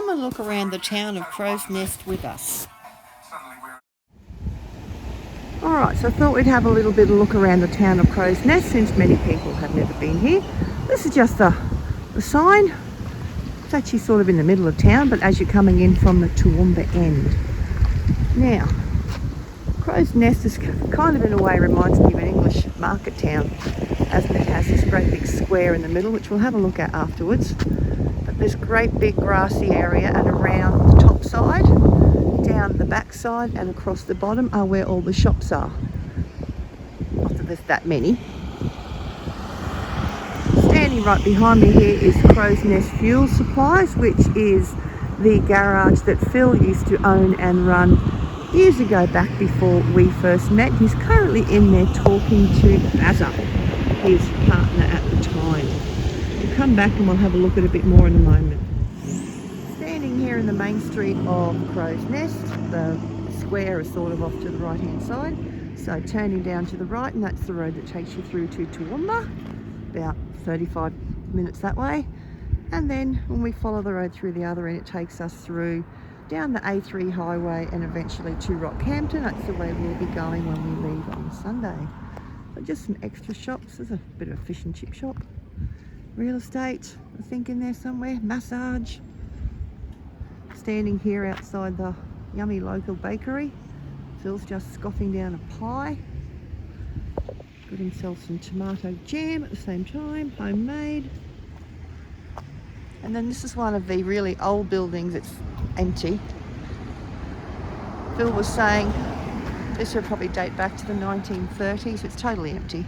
come and look around the town of Crow's Nest with us. Alright, so I thought we'd have a little bit of look around the town of Crow's Nest since many people have never been here. This is just the sign. It's actually sort of in the middle of town, but as you're coming in from the Toowoomba end. Now, Crow's Nest is kind of in a way reminds me of an English market town, as it has this great big square in the middle, which we'll have a look at afterwards. But this great big grassy area, and around the top side, down the back side and across the bottom are where all the shops are. Not that there's that many. Standing right behind me here is Crow's Nest Fuel Supplies, which is the garage that Phil used to own and run years ago, back before we first met. He's currently in there talking to Bazza, his partner at the time. We'll come back and we'll have a look at a bit more in a moment. Standing here in the main street of Crow's Nest, the square is sort of off to the right hand side. So turning down to the right, and that's the road that takes you through to Toowoomba, about 35 minutes that way. And then when we follow the road through the other end, it takes us through down the A3 highway and eventually to Rockhampton. That's the way we'll be going when we leave on Sunday. So just some extra shops. There's a bit of a fish and chip shop. Real estate, I think, in there somewhere. Massage. Standing here outside the yummy local bakery. Phil's just scoffing down a pie. Got himself some tomato jam at the same time, homemade. And then this is one of the really old buildings. It's empty. Phil was saying this would probably date back to the 1930s. It's totally empty.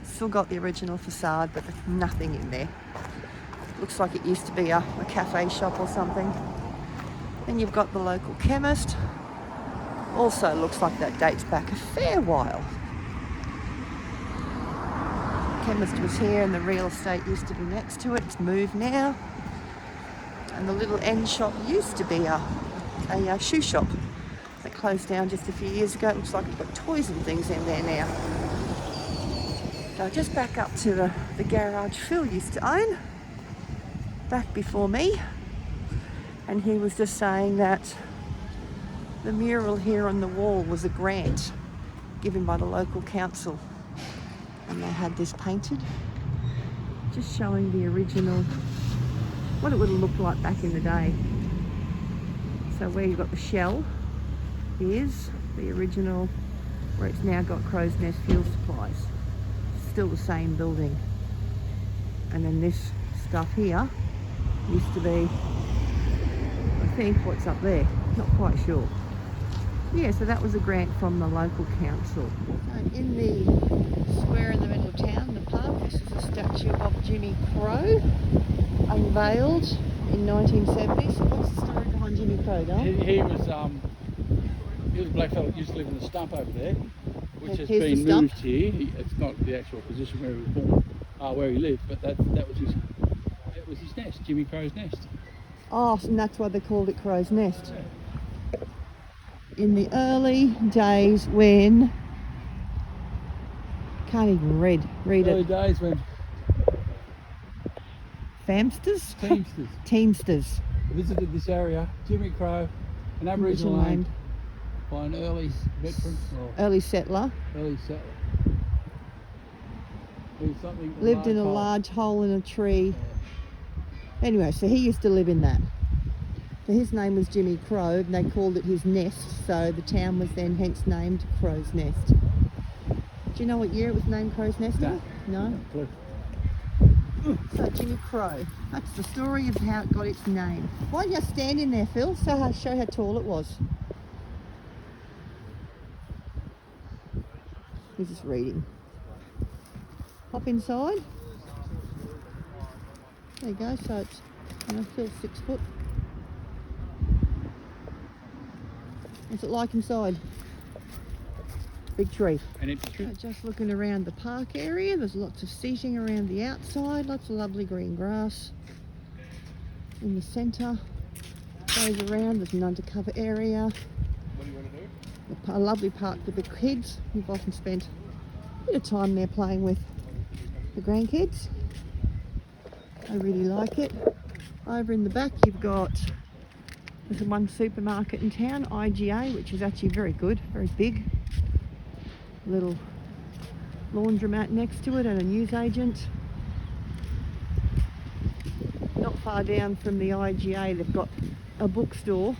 Still got the original facade, but there's nothing in there. Looks like it used to be a cafe shop or something. Then you've got the local chemist. Also looks like that dates back a fair while. Chemist was here and the real estate used to be next to it. It's moved now. And the little end shop used to be a shoe shop that closed down just a few years ago. It looks like it's got toys and things in there now. So just back up to the garage Phil used to own back before me. And he was just saying that the mural here on the wall was a grant given by the local council. And they had this painted, just showing the original, what it would have looked like back in the day. So where you've got the shell is the original, where it's now got Crow's Nest Fuel Supplies. Still the same building. And then this stuff here used to be, I think, what's up there, not quite sure. Yeah, so that was a grant from the local council. So in the square in the middle of town, the park, this is a statue of Jimmy Crow, unveiled in 1970. So what's the story behind Jimmy Crow, Don? He was a black fella that used to live in the stump over there, which has Here's been moved here. It's not the actual position where he was born, where he lived, but that was his nest, Jimmy Crow's nest. Oh, and that's why they called it Crow's Nest. Yeah. In the early days when, can't even read it. Early days when Teamsters visited this area, Jimmy Crow, an Aboriginal name by an early veteran or early settler. Lived in a large hole in a tree. Yeah. Anyway, so he used to live in that. So his name was Jimmy Crow, and they called it his nest, so the town was then hence named Crow's Nest. Do you know what year it was named Crow's Nest? No? So Jimmy Crow, that's the story of how it got its name. Why don't you stand in there, Phil, so show how tall it was. He's just reading. Hop inside. There you go, so it's, Phil's 6 foot. What's it like inside? Big tree. An empty tree. Just looking around the park area, there's lots of seating around the outside, lots of lovely green grass. In the centre, goes around, there's an undercover area. What do you want to do? A lovely park with the kids. We've often spent a bit of time there playing with the grandkids. I really like it. Over in the back You've got, there's one supermarket in town, IGA, which is actually very good, very big. Little laundromat next to it and a newsagent. Not far down from the IGA, they've got a bookstore.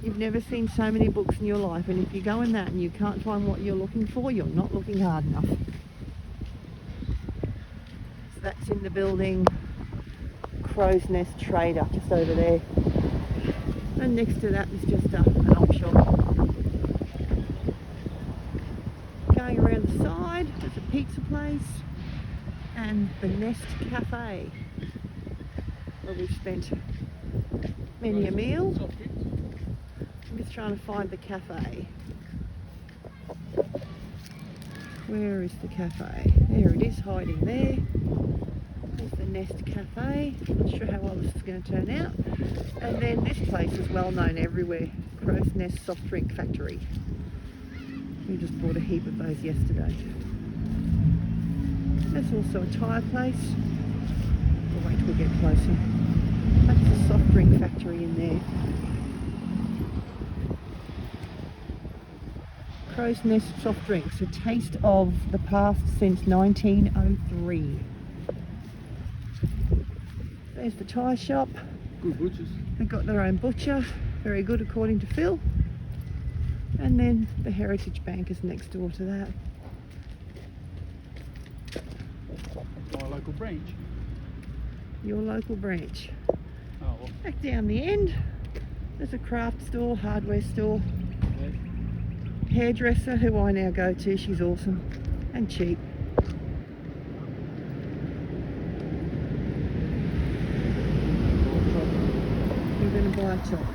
You've never seen so many books in your life, and if you go in that and you can't find what you're looking for, you're not looking hard enough. So that's in the building. Crow's Nest Trader, just over there. And next to that is just an op shop. Going around the side, there's a pizza place and the Nest Cafe, where we've spent many a meal. Soft drinks. I'm just trying to find the cafe. Where is the cafe? There it is, hiding there. There's the Nest Cafe. Not sure how well this is going to turn out. And then this place is well known everywhere. Crow's Nest Soft Drink Factory. We just bought a heap of those yesterday. There's also a tyre place. We'll wait till we get closer. That's the soft drink factory in there. Crow's Nest Soft Drinks, a taste of the past since 1903. There's the tyre shop. Good butchers. They've got their own butcher, very good according to Phil. And then the Heritage Bank is next door to that. My local branch. Your local branch. Oh well. Back down the end, there's a craft store, hardware store, Okay. hairdresser who I now go to. She's awesome and cheap. We're going to buy a top.